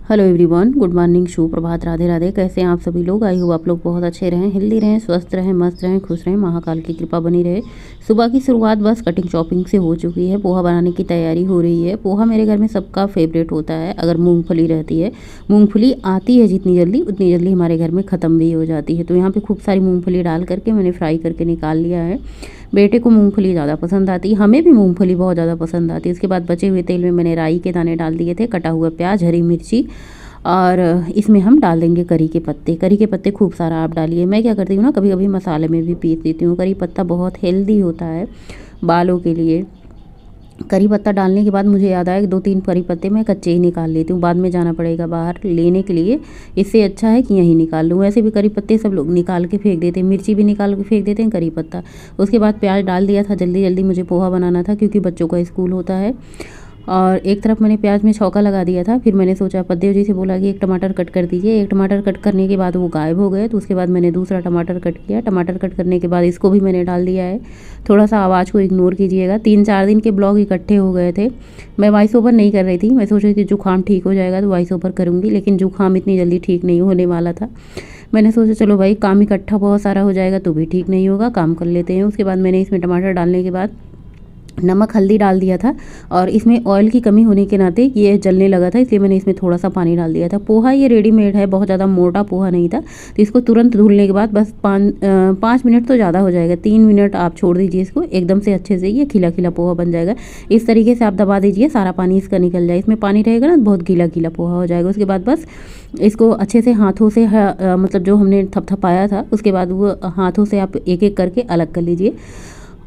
Hello everyone, good morning, शुभ प्रभात, राधे राधे। कैसे हैं आप सभी लोग? आई होप आप लोग बहुत अच्छे रहें, हेल्दी रहें, स्वस्थ रहें, मस्त रहें, खुश रहें, महाकाल की कृपा बनी रहे। सुबह की शुरुआत बस कटिंग चॉपिंग से हो चुकी है। पोहा बनाने की तैयारी हो रही है। पोहा मेरे घर में सबका फेवरेट होता है अगर मूंगफली रहती है। मूंगफली आती है जितनी जल्दी उतनी जल्दी हमारे घर में ख़त्म भी हो जाती है। तो यहाँ पर खूब सारी मूँगफली डाल करके मैंने फ्राई करके निकाल लिया है। बेटे को मूंगफली ज़्यादा पसंद आती है, हमें भी मूंगफली बहुत ज़्यादा पसंद आती है। उसके बाद बचे हुए तेल में मैंने राई के दाने डाल दिए थे, कटा हुआ प्याज, हरी मिर्ची, और इसमें हम डाल देंगे करी के पत्ते। करी के पत्ते खूब सारा आप डालिए। मैं क्या करती हूँ ना, कभी कभी मसाले में भी पीस देती हूँ। करी पत्ता बहुत हेल्दी होता है बालों के लिए। करी पत्ता डालने के बाद मुझे याद आया कि 2-3 करी पत्ते मैं कच्चे ही निकाल लेती हूँ, बाद में जाना पड़ेगा बाहर लेने के लिए। इससे अच्छा है कि यहीं निकाल लूँ। वैसे भी करी पत्ते सब लोग निकाल के फेंक देते हैं, मिर्ची भी निकाल के फेंक देते हैं, करी पत्ता। उसके बाद प्याज डाल दिया था, जल्दी जल्दी मुझे पोहा बनाना था क्योंकि बच्चों का स्कूल होता है। और एक तरफ मैंने प्याज में छौंका लगा दिया था। फिर मैंने सोचा, पद्देव जी से बोला कि एक टमाटर कट कर दीजिए। एक टमाटर कट करने के बाद वो गायब हो गए, तो उसके बाद मैंने दूसरा टमाटर कट किया। टमाटर कट करने के बाद इसको भी मैंने डाल दिया है। थोड़ा सा आवाज़ को इग्नोर कीजिएगा, 3-4 दिन के ब्लॉग इकट्ठे हो गए थे। मैं वॉइस ओवर नहीं कर रही थी, मैं सोच रही थी जुकाम ठीक हो जाएगा तो वॉइस ओवर करूँगी, लेकिन जुकाम इतनी जल्दी ठीक नहीं होने वाला था। मैंने सोचा चलो भाई, काम इकट्ठा बहुत सारा हो जाएगा तो भी ठीक नहीं होगा, काम कर लेते हैं। उसके बाद मैंने इसमें टमाटर डालने के बाद नमक हल्दी डाल दिया था, और इसमें ऑयल की कमी होने के नाते ये जलने लगा था, इसलिए मैंने इसमें थोड़ा सा पानी डाल दिया था। पोहा ये रेडीमेड है, बहुत ज़्यादा मोटा पोहा नहीं था। तो इसको तुरंत धुलने के बाद बस 5 मिनट तो ज़्यादा हो जाएगा, 3 मिनट आप छोड़ दीजिए इसको, एकदम से अच्छे से ये खिला खिला पोहा बन जाएगा। इस तरीके से आप दबा दीजिए, सारा पानी इसका निकल जाए। इसमें पानी रहेगा ना, बहुत गीला गीला पोहा हो जाएगा। उसके बाद बस इसको अच्छे से हाथों से मतलब जो हमने थपथपाया था, उसके बाद वो हाथों से आप एक एक करके अलग कर लीजिए।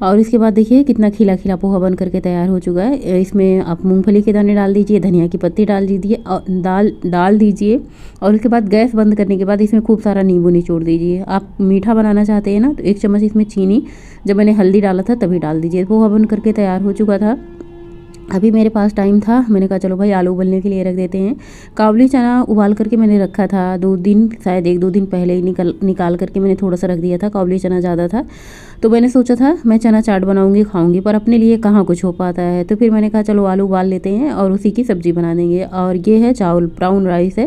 और इसके बाद देखिए कितना खिला खिला पोहा बन करके तैयार हो चुका है। इसमें आप मूंगफली के दाने डाल दीजिए, धनिया की पत्ती डाल दीजिए और डाल दीजिए। और उसके बाद गैस बंद करने के बाद इसमें खूब सारा नींबू निचोड़ दीजिए। आप मीठा बनाना चाहते हैं ना, तो 1 चम्मच इसमें चीनी, जब मैंने हल्दी डाला था तभी डाल दीजिए। पोहा बन करके तैयार हो चुका था। अभी मेरे पास टाइम था, मैंने कहा चलो भाई आलू उबलने के लिए रख देते हैं। काबुली चना उबाल करके मैंने रखा था 2 दिन, शायद 1-2 दिन पहले ही निकाल करके मैंने थोड़ा सा रख दिया था। काबुली चना ज़्यादा था तो मैंने सोचा था मैं चना चाट बनाऊंगी, खाऊंगी, पर अपने लिए कहाँ कुछ हो पाता है। तो फिर मैंने कहा चलो आलू उबाल लेते हैं और उसी की सब्ज़ी बना देंगे। और ये है चावल, ब्राउन राइस है,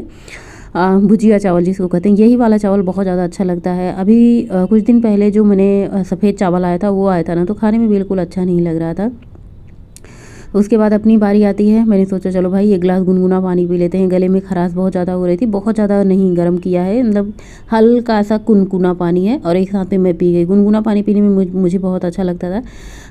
भुजिया चावल जिसको कहते हैं। यही वाला चावल बहुत ज़्यादा अच्छा लगता है। अभी कुछ दिन पहले जो मैंने सफ़ेद चावल आया था वो आया था ना, तो खाने में बिल्कुल अच्छा नहीं लग रहा था। उसके बाद अपनी बारी आती है। मैंने सोचा चलो भाई 1 गिलास गुनगुना पानी पी लेते हैं। गले में खराश बहुत ज़्यादा हो रही थी, बहुत ज़्यादा नहीं गर्म किया है, मतलब हल्का सा गुनगुना पानी है। और एक साथ में मैं पी गई। गुनगुना पानी पीने में मुझे बहुत अच्छा लगता था।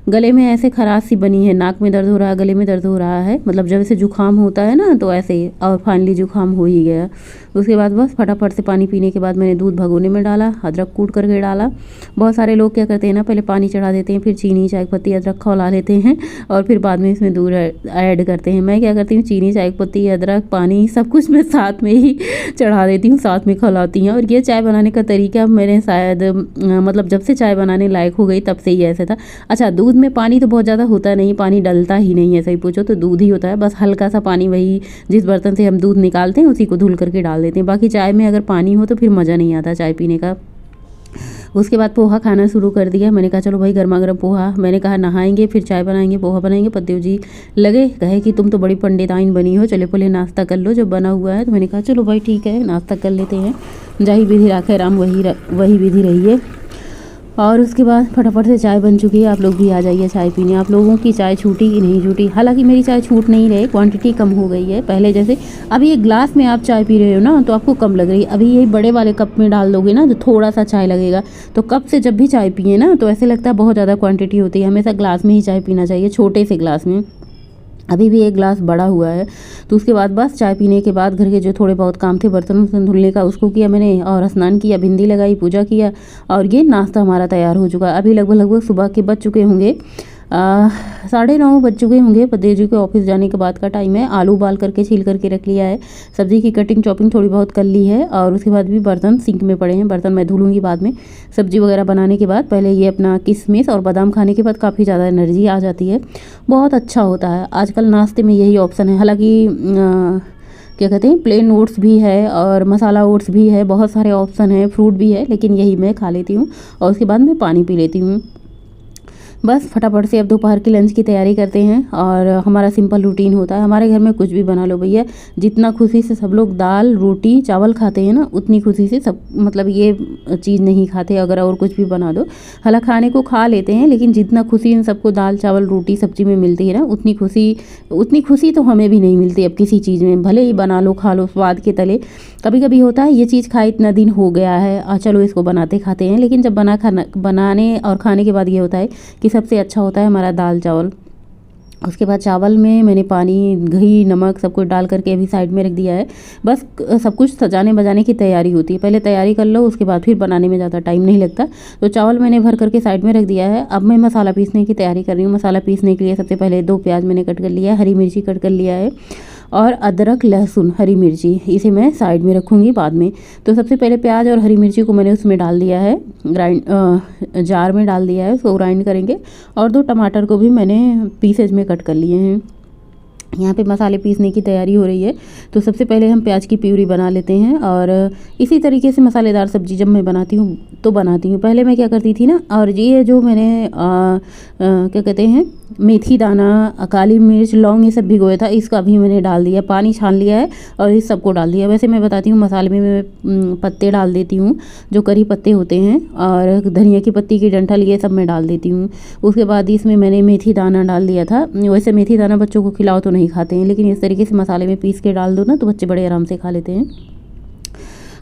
गले में ऐसे खराश सी बनी है, नाक में दर्द हो रहा है, गले में दर्द हो रहा है, मतलब जब से जुकाम होता है ना तो ऐसे ही। और फाइनली जुकाम हो ही गया। उसके बाद बस फटाफट से पानी पीने के बाद मैंने दूध भगोने में डाला, अदरक कूट करके डाला। बहुत सारे लोग क्या करते हैं ना, पहले पानी चढ़ा देते हैं, फिर चीनी, चाय पत्ती, अदरक खौला लेते हैं और फिर बाद में इसमें दूध ऐड करते हैं। मैं क्या करती हूँ, चीनी, चाय पत्ती, अदरक, पानी सब कुछ मैं साथ में ही चढ़ा देती हूँ, साथ में खौलाती हूँ। और ये चाय बनाने का तरीका मैंने शायद मतलब जब से चाय बनाने लायक हो गई तब से ही ऐसे था। अच्छा, दूध में पानी तो बहुत ज़्यादा होता नहीं, पानी डलता ही नहीं है, सही पूछो तो दूध ही होता है। बस हल्का सा पानी, वही जिस बर्तन से हम दूध निकालते हैं उसी को धुल करके डाल देते हैं। बाकी चाय में अगर पानी हो तो फिर मज़ा नहीं आता चाय पीने का। उसके बाद पोहा खाना शुरू कर दिया। मैंने कहा चलो भाई गर्मा गर्म पोहा, मैंने कहा नहाएंगे फिर चाय बनाएंगे, पोहा बनाएंगे। पद्देव जी कहे कि तुम तो बड़ी पंडिताइन बनी हो, चले पहले नाश्ता कर लो जब बना हुआ है। तो मैंने कहा चलो भाई ठीक है, नाश्ता कर लेते हैं। जाही विधि राखे राम, वही विधि रही है। और उसके बाद फटाफट से चाय बन चुकी है। आप लोग भी आ जाइए चाय पीने। आप लोगों की चाय छूटी कि नहीं छूटी? हालांकि मेरी चाय छूट नहीं रही, क्वांटिटी कम हो गई है पहले जैसे। अभी एक ग्लास में आप चाय पी रहे हो ना तो आपको कम लग रही है। अभी यही बड़े वाले कप में डाल दोगे ना तो थोड़ा सा चाय लगेगा। तो कप से जब भी चाय पिए ना तो ऐसे लगता है बहुत ज़्यादा क्वांटिटी होती है। हमेशा ग्लास में ही चाय पीना चाहिए, छोटे से ग्लास में। अभी भी 1 गिलास बड़ा हुआ है। तो उसके बाद बस चाय पीने के बाद घर के जो थोड़े बहुत काम थे, बर्तन धुलने का, उसको किया मैंने, और स्नान किया, बिंदी लगाई, पूजा किया, और ये नाश्ता हमारा तैयार हो चुका है। अभी लगभग सुबह के बज चुके होंगे 9:30 बज चुके होंगे। पद्देव जी के ऑफिस जाने के बाद का टाइम है। आलू उबाल करके छील करके रख लिया है, सब्जी की कटिंग चॉपिंग थोड़ी बहुत कर ली है। और उसके बाद भी बर्तन सिंक में पड़े हैं, बर्तन मैं धुलूँगी बाद में। सब्जी वगैरह बनाने के बाद पहले ये अपना किशमिश और बादाम खाने के बाद काफ़ी ज़्यादा एनर्जी आ जाती है, बहुत अच्छा होता है। आजकल नाश्ते में यही ऑप्शन है। हालाँकि क्या कहते हैं, प्लेन ओट्स भी है और मसाला ओट्स भी है, बहुत सारे ऑप्शन हैं, फ्रूट भी है, लेकिन यही मैं खा लेती हूँ। और उसके बाद मैं पानी पी लेती हूँ। बस फटाफट से अब दोपहर की लंच की तैयारी करते हैं और हमारा सिंपल रूटीन होता है। हमारे घर में कुछ भी बना लो भैया, जितना खुशी से सब लोग दाल रोटी चावल खाते हैं ना, उतनी खुशी से सब मतलब ये चीज़ नहीं खाते अगर और कुछ भी बना दो। हालांकि खाने को खा लेते हैं, लेकिन जितना खुशी इन सबको दाल चावल रोटी सब्जी में मिलती है ना, उतनी खुशी तो हमें भी नहीं मिलती अब किसी चीज़ में। भले ही बना लो खा लो स्वाद के तले। कभी कभी होता है ये चीज़ खाए इतना दिन हो गया है, चलो इसको बनाते खाते हैं, लेकिन जब बनाने और खाने के बाद ये होता है कि सबसे अच्छा होता है हमारा दाल चावल। उसके बाद चावल में मैंने पानी घी नमक सब कुछ डाल करके अभी साइड में रख दिया है। बस सब कुछ सजाने बजाने की तैयारी होती है, पहले तैयारी कर लो, उसके बाद फिर बनाने में ज़्यादा टाइम नहीं लगता। तो चावल मैंने भर करके साइड में रख दिया है। अब मैं मसाला पीसने की तैयारी कर रही हूँ। मसाला पीसने के लिए सबसे पहले 2 प्याज मैंने कट कर लिया है, हरी मिर्ची कट कर लिया है और अदरक लहसुन हरी मिर्ची, इसे मैं साइड में रखूँगी बाद में। तो सबसे पहले प्याज और हरी मिर्ची को मैंने उसमें डाल दिया है, जार में डाल दिया है, उसको ग्राइंड करेंगे। और 2 टमाटर को भी मैंने पीसेज में कट कर लिए हैं। यहाँ पे मसाले पीसने की तैयारी हो रही है। तो सबसे पहले हम प्याज की प्यूरी बना लेते हैं और इसी तरीके से मसालेदार सब्ज़ी जब मैं बनाती हूँ पहले मैं क्या करती थी ना, और ये जो मैंने क्या कहते हैं मेथी दाना काली मिर्च लौंग ये सब भिगोया था, इसका भी मैंने डाल दिया, पानी छान लिया है और इस सबको डाल दिया। वैसे मैं बताती हूँ मसाले में मैं पत्ते डाल देती हूँ, जो करी पत्ते होते हैं, और धनिया की पत्ती की डंठल ये सब मैं डाल देती हूँ। उसके बाद इसमें मैंने मेथी दाना डाल दिया था। वैसे मेथी दाना बच्चों को खिलाओ तो नहीं खाते हैं, लेकिन इस तरीके से मसाले में पीस के डाल दो ना तो बच्चे बड़े आराम से खा लेते हैं।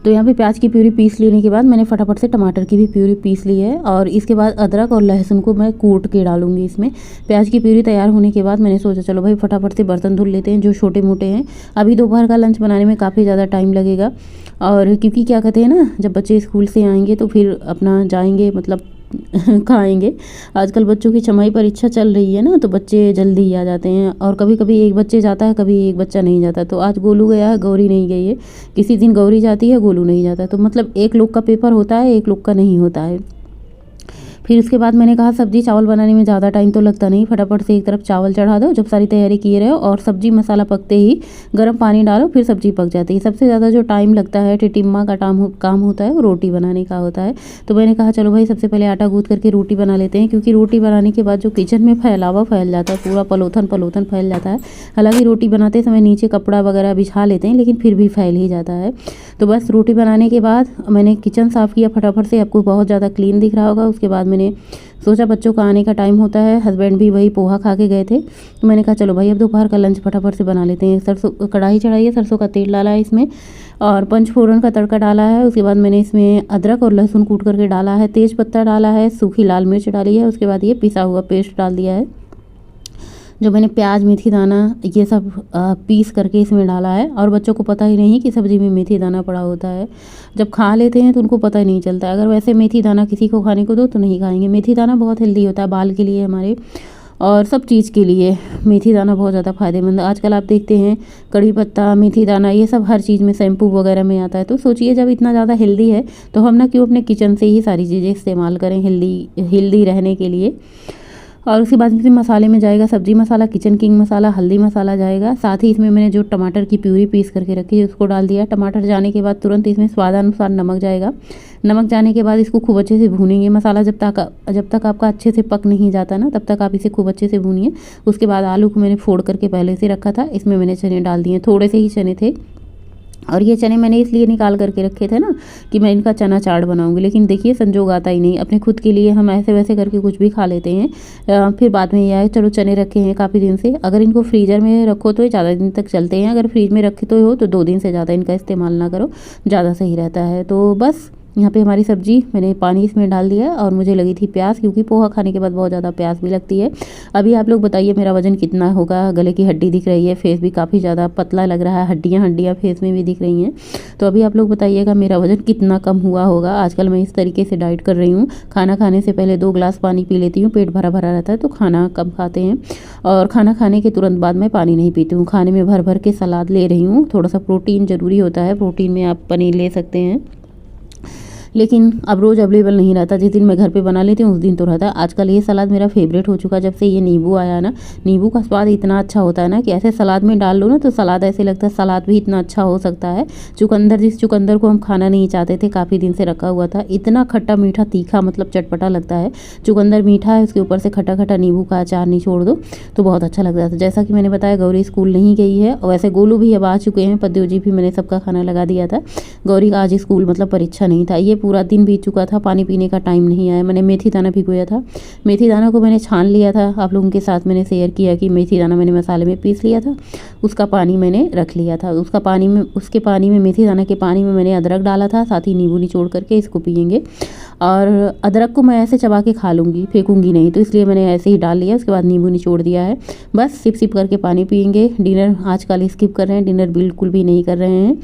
तो यहाँ पे प्याज की प्यूरी पीस लेने के बाद मैंने फटाफट से टमाटर की भी प्यूरी पीस ली है और इसके बाद अदरक और लहसुन को मैं कूट के डालूंगी इसमें। प्याज की प्यूरी तैयार होने के बाद मैंने सोचा चलो भाई फटाफट से बर्तन धुल लेते हैं जो छोटे मोटे हैं। अभी दोपहर का लंच बनाने में काफ़ी ज़्यादा टाइम लगेगा, और क्योंकि क्या कहते हैं ना, जब बच्चे स्कूल से आएंगे तो फिर अपना जाएंगे मतलब खाएंगे। आजकल बच्चों की छमाही परीक्षा चल रही है ना, तो बच्चे जल्दी ही आ जाते हैं, और कभी कभी एक बच्चे जाता है कभी एक बच्चा नहीं जाता। तो आज गोलू गया है, गौरी नहीं गई है। किसी दिन गौरी जाती है गोलू नहीं जाता, तो मतलब एक लोग का पेपर होता है एक लोग का नहीं होता है। फिर उसके बाद मैंने कहा सब्जी चावल बनाने में ज़्यादा टाइम तो लगता नहीं, फटाफट से एक तरफ चावल चढ़ा दो जब सारी तैयारी किए रहे हो, और सब्जी मसाला पकते ही गर्म पानी डालो, फिर सब्जी पक जाती है। सबसे ज़्यादा जो टाइम लगता है टिटिम्मा का काम होता है वो रोटी बनाने का होता है। तो मैंने कहा चलो भाई सबसे पहले आटा गूँथ करके रोटी बना लेते हैं, क्योंकि रोटी बनाने के बाद जो किचन में फैलावा फैल जाता है, पूरा पलोथन फैल जाता है। हालांकि रोटी बनाते समय नीचे कपड़ा वगैरह बिछा लेते हैं, लेकिन फिर भी फैल ही जाता है। तो बस रोटी बनाने के बाद मैंने किचन साफ़ किया फटाफट से, आपको बहुत ज़्यादा क्लीन दिख रहा होगा। उसके बाद मैंने सोचा बच्चों का आने का टाइम होता है, हस्बैंड भी वही पोहा खा के गए थे, तो मैंने कहा चलो भाई अब दोपहर का लंच फटाफट से बना लेते हैं। सरसों कढ़ाई चढ़ाई है, सरसों का तेल डाला है इसमें और पंचफोरन का तड़का डाला है। उसके बाद मैंने इसमें अदरक और लहसुन कूट करके डाला है, तेज पत्ता डाला है, सूखी लाल मिर्च डाली है। उसके बाद ये पिसा हुआ पेस्ट डाल दिया है, जो मैंने प्याज मेथी दाना ये सब पीस करके इसमें डाला है। और बच्चों को पता ही नहीं कि सब्ज़ी में मेथी दाना पड़ा होता है, जब खा लेते हैं तो उनको पता ही नहीं चलता। अगर वैसे मेथी दाना किसी को खाने को दो तो नहीं खाएंगे। मेथी दाना बहुत हेल्दी होता है, बाल के लिए हमारे और सब चीज़ के लिए मेथी दाना बहुत ज़्यादा फ़ायदेमंद है। आजकल आप देखते हैं कड़ी पत्ता मेथी दाना ये सब हर चीज़ में शैम्पू वगैरह में आता है। तो सोचिए जब इतना ज़्यादा हेल्दी है तो हम ना क्यों अपने किचन से ही सारी चीज़ें इस्तेमाल करें हेल्दी रहने के लिए। और उसके बाद इसमें मसाले में जाएगा सब्जी मसाला, किचन किंग मसाला, हल्दी मसाला जाएगा। साथ ही इसमें मैंने जो टमाटर की प्यूरी पीस करके रखी है उसको डाल दिया। टमाटर जाने के बाद तुरंत इसमें स्वादानुसार नमक जाएगा। नमक जाने के बाद इसको खूब अच्छे से भूनेंगे। मसाला जब तक आपका अच्छे से पक नहीं जाता ना, तब तक आप इसे खूब अच्छे से भूनिए। उसके बाद आलू को मैंने फोड़ करके पहले से रखा था, इसमें मैंने चने डाल दिए, थोड़े से ही चने थे। और ये चने मैंने इसलिए निकाल करके रखे थे ना कि मैं इनका चना चाट बनाऊंगी, लेकिन देखिए संजोग आता ही नहीं। अपने खुद के लिए हम ऐसे वैसे करके कुछ भी खा लेते हैं, फिर बाद में ये आए चलो चने रखे हैं काफ़ी दिन से, अगर इनको फ्रीज़र में रखो तो ये ज़्यादा दिन तक चलते हैं। अगर फ्रीज में रखे तो हो तो 2 दिन से ज़्यादा इनका इस्तेमाल ना करो, ज़्यादा सही रहता है। तो बस यहाँ पे हमारी सब्ज़ी मैंने पानी इसमें डाल दिया और मुझे लगी थी प्यास, क्योंकि पोहा खाने के बाद बहुत ज़्यादा प्यास भी लगती है। अभी आप लोग बताइए मेरा वज़न कितना होगा। गले की हड्डी दिख रही है, फेस भी काफ़ी ज़्यादा पतला लग रहा है, हड्डियाँ फेस में भी दिख रही हैं। तो अभी आप लोग बताइएगा मेरा वज़न कितना कम हुआ होगा। आजकल मैं इस तरीके से डाइट कर रही हूँ, खाना खाने से पहले 2 गिलास पानी पी लेती हूँ, पेट भरा भरा रहता है तो खाना कम खाते हैं। और खाना खाने के तुरंत बाद मैं पानी नहीं पीती हूँ। खाने में भर भर के सलाद ले रही हूँ, थोड़ा सा प्रोटीन ज़रूरी होता है, प्रोटीन में आप पनीर ले सकते हैं, लेकिन अब रोज़ अवेलेबल नहीं रहता। जिस दिन मैं घर पे बना लेती हूँ उस दिन तो रहता है। आजकल ये सलाद मेरा फेवरेट हो चुका है जब से ये नींबू आया ना। नींबू का स्वाद इतना अच्छा होता है ना कि ऐसे सलाद में डाल लो ना तो सलाद ऐसे लगता है सलाद भी इतना अच्छा हो सकता है। चुकंदर, जिस चुकंदर को हम खाना नहीं चाहते थे, काफ़ी दिन से रखा हुआ था, इतना खट्टा मीठा तीखा मतलब चटपटा लगता है। चुकंदर मीठा है, उसके ऊपर से खट्टा खट्टा नींबू का अचार निचोड़ दो तो बहुत अच्छा लगता था। जैसा कि मैंने बताया गौरी स्कूल नहीं गई है और वैसे गोलू भी अब आ चुके हैं, पद्दू जी भी मैंने सबका खाना लगा दिया था। गौरी का आज स्कूल मतलब परीक्षा नहीं था। ये पूरा दिन बीत चुका था, पानी पीने का टाइम नहीं आया। मैंने मेथी दाना भिगोया था, मेथी दाना को मैंने छान लिया था। आप लोगों के साथ मैंने शेयर किया कि मेथी दाना मैंने मसाले में पीस लिया था, उसका पानी मैंने रख लिया था। उसके पानी में मेथी दाना के पानी में मैंने अदरक डाला था, साथ ही नींबू निचोड़ करके इसको पियेंगे। और अदरक को मैं ऐसे चबा के खा लूँगी, फेंकूँगी नहीं, तो इसलिए मैंने ऐसे ही डाल लिया। उसके बाद नींबू निचोड़ दिया है, बस सिप सिप करके पानी पियेंगे। डिनर आजकल स्किप कर रहे हैं, डिनर बिल्कुल भी नहीं कर रहे हैं।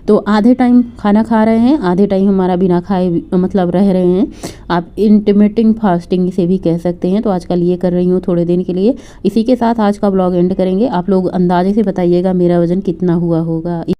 तो आधे टाइम खाना खा रहे हैं, आधे टाइम हमारा बिना खाए मतलब रह रहे हैं। आप इंटरमिटेंट फास्टिंग से भी कह सकते हैं। तो आजकल ये कर रही हूँ थोड़े दिन के लिए। इसी के साथ आज का ब्लॉग एंड करेंगे। आप लोग अंदाजे से बताइएगा मेरा वज़न कितना हुआ होगा।